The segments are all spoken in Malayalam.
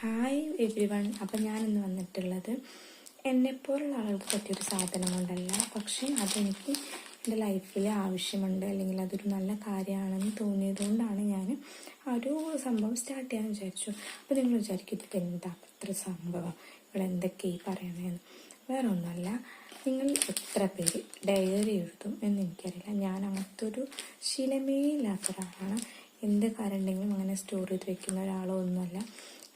Hi every one. അപ്പം ഞാനിന്ന് വന്നിട്ടുള്ളത് എന്നെപ്പോലുള്ള ആളുകൾക്ക് പറ്റിയൊരു സാധനം കൊണ്ടല്ല, പക്ഷേ അതെനിക്ക് എൻ്റെ ലൈഫിൽ ആവശ്യമുണ്ട്, അല്ലെങ്കിൽ അതൊരു നല്ല കാര്യമാണെന്ന് തോന്നിയതുകൊണ്ടാണ് ഞാൻ ആ ഒരു സംഭവം സ്റ്റാർട്ട് ചെയ്യാൻ വിചാരിച്ചു. അപ്പോൾ നിങ്ങൾ വിചാരിക്കും ഇതൊക്കെ എന്താ അത്ര സംഭവം, എന്തൊക്കെ ഈ പറയണതെന്ന്. വേറെ ഒന്നുമല്ല, നിങ്ങൾ എത്ര പേര് ഡയറി എഴുതും എന്ന് എനിക്കറിയില്ല. ഞാൻ അങ്ങനത്തെ ഒരു ശീലമേ ഇല്ലാത്ത ഒരാളാണ്. എന്ത് കാര്യം ഉണ്ടെങ്കിലും അങ്ങനെ സ്റ്റോർ ചെയ്ത് വെക്കുന്ന ഒരാളോ ഒന്നുമല്ല.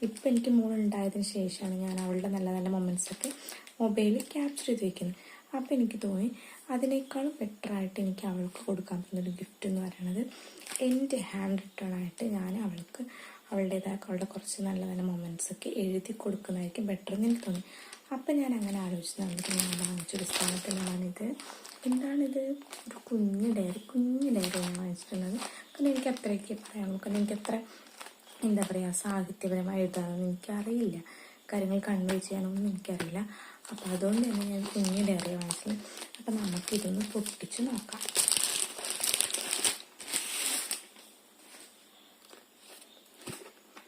ഇപ്പം എനിക്ക് മോളുണ്ടായതിന് ശേഷമാണ് ഞാൻ അവളുടെ നല്ല നല്ല മൊമെൻറ്റ്സൊക്കെ മൊബൈലിൽ ക്യാപ്ചർ ചെയ്ത് വെക്കുന്നത്. അപ്പോൾ എനിക്ക് തോന്നി അതിനേക്കാളും ബെറ്ററായിട്ട് എനിക്ക് അവൾക്ക് കൊടുക്കാൻ പറ്റുന്നൊരു ഗിഫ്റ്റ് എന്ന് പറയുന്നത് എൻ്റെ ഹാൻഡ് റിട്ടേൺ ആയിട്ട് ഞാൻ അവൾക്ക് അവളുടെ കുറച്ച് നല്ല നല്ല മൊമെൻറ്റ്സൊക്കെ എഴുതി കൊടുക്കുന്നതായിരിക്കും ബെറ്റർ എന്ന് എനിക്ക് തോന്നി. അപ്പം ഞാൻ അങ്ങനെ ആലോചിച്ച് നടന്നിട്ട് ഞാൻ വാങ്ങിച്ചൊരു സാധനത്തിനാണിത്. എന്താണിത്? ഒരു കുഞ്ഞ് ഡയറി ഞാൻ വാങ്ങിച്ചിട്ടുള്ളത്. കാരണം എനിക്ക് അത്രയൊക്കെ പറയാം, കാരണം എനിക്കത്ര എന്താ പറയുക, സാഹിത്യപരമായി എഴുതാനൊന്നും എനിക്കറിയില്ല, കാര്യങ്ങൾ കൺവേ ചെയ്യാനൊന്നും എനിക്കറിയില്ല. അപ്പോൾ അതുകൊണ്ട് തന്നെ ഞാൻ കുഞ്ഞ് ഡയറി വാങ്ങിച്ചത്. അപ്പം നമുക്കിതൊന്ന് പൊട്ടിച്ച് നോക്കാം.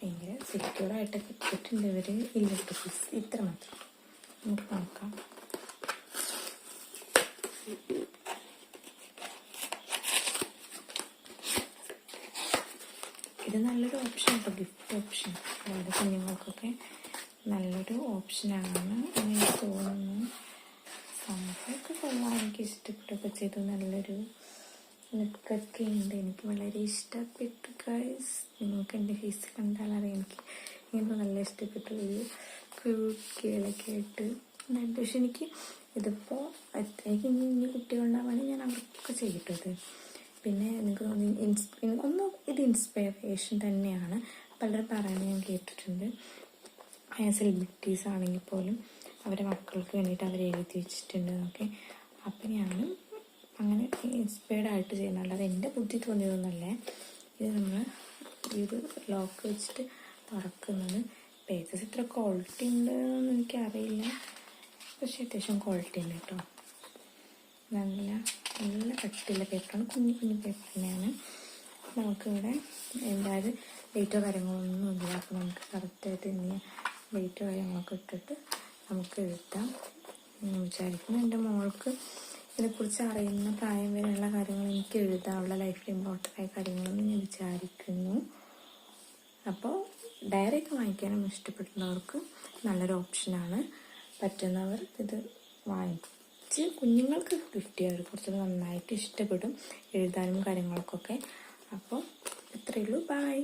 ഭയങ്കര സെക്യൂറായിട്ടൊക്കെ ഇട്ടിട്ടുണ്ട് ഇവർ. ഇലക്ട്രിക് പീസ് ഇത്ര മാത്രം. നമുക്ക് നോക്കാം. ഇത് നല്ലൊരു ഓപ്ഷൻ കേട്ടോ, ഗിഫ്റ്റ് ഓപ്ഷൻ. അതായത് കുഞ്ഞുങ്ങൾക്കൊക്കെ നല്ലൊരു ഓപ്ഷനാണെന്ന് എനിക്ക് തോന്നുന്നു. സംഭവമൊക്കെ കൊള്ളാം, എനിക്ക് ഇഷ്ടപ്പെട്ടൊക്കെ ചെയ്തു. നല്ലൊരു ലുക്കൊക്കെ ഉണ്ട്, എനിക്ക് വളരെ ഇഷ്ടപ്പെട്ടു ഗൈസ്. നിങ്ങൾക്ക് എൻ്റെ ഫേസ് കണ്ടാലറിയാം എനിക്ക് നല്ല ഇഷ്ടപ്പെട്ടു. ഒരു ക്യൂട്ടികളൊക്കെ ആയിട്ട് നല്ലത്. പക്ഷെ എനിക്ക് ഇതിപ്പോൾ എനിക്ക് ഇനി കുട്ടികളുണ്ടാവുകയാണെങ്കിൽ ഞാൻ അവർക്കൊക്കെ ചെയ്തിട്ടത്. പിന്നെ എനിക്ക് തോന്നി ഇത് ഇൻസ്പിറേഷൻ തന്നെയാണ്. പലരും പറയുന്നത് ഞാൻ കേട്ടിട്ടുണ്ട്. സെലിബ്രിറ്റീസ് ആണെങ്കിൽ പോലും അവരുടെ മക്കൾക്ക് വേണ്ടിയിട്ട് അവർ എഴുതി വെച്ചിട്ടുണ്ട് എന്നൊക്കെ. അപ്പം ഞാനും അങ്ങനെ ഇൻസ്പയർഡ് ആയിട്ട് ചെയ്യുന്നുണ്ട്. അത് എൻ്റെ ബുദ്ധി തോന്നിയതൊന്നുമല്ലേ. ഇത് നമ്മൾ ഈ ഒരു ലോക്ക് വെച്ചിട്ട് തുറക്കുന്നത്. പേജസ് ഇത്ര ക്വാളിറ്റി ഉണ്ട് എന്നൊന്നും എനിക്കറിയില്ല, പക്ഷേ അത്യാവശ്യം ക്വാളിറ്റി ഉണ്ട് കേട്ടോ. നല്ല കട്ടിയുള്ള പേപ്പറാണ്, കുഞ്ഞു പേപ്പർ തന്നെയാണ്. നമുക്കിവിടെ എന്തായാലും വെയിറ്റോ കാര്യങ്ങളൊന്നും ഇല്ല. അപ്പോൾ നമുക്ക് കറക്റ്റായിട്ട് ഇനി വെയിറ്റോ കാര്യങ്ങളൊക്കെ ഇട്ടിട്ട് നമുക്ക് എഴുതാം എന്ന് വിചാരിക്കുന്നു. എൻ്റെ മോൾക്ക് ഇതിനെക്കുറിച്ച് അറിയുന്ന പ്രായം വരെയുള്ള കാര്യങ്ങൾ എനിക്ക് എഴുതാം, അവളുടെ ലൈഫിൽ ഇമ്പോർട്ടൻ്റായ കാര്യങ്ങളെന്ന് ഞാൻ വിചാരിക്കുന്നു. അപ്പോൾ ഡയറിയൊക്കെ വാങ്ങിക്കാനും ഇഷ്ടപ്പെടുന്നവർക്ക് നല്ലൊരു ഓപ്ഷനാണ്. പറ്റുന്നവർ ഇത് വാങ്ങിച്ച് കുഞ്ഞുങ്ങൾക്ക് ഗിഫ്റ്റ് ചെയ്യാൻ കുറച്ചുകൂടി നന്നായിട്ട് ഇഷ്ടപ്പെടും, എഴുതാനും കാര്യങ്ങൾക്കൊക്കെ. അപ്പോൾ ഇത്രയേ ഉള്ളൂ. ബൈ.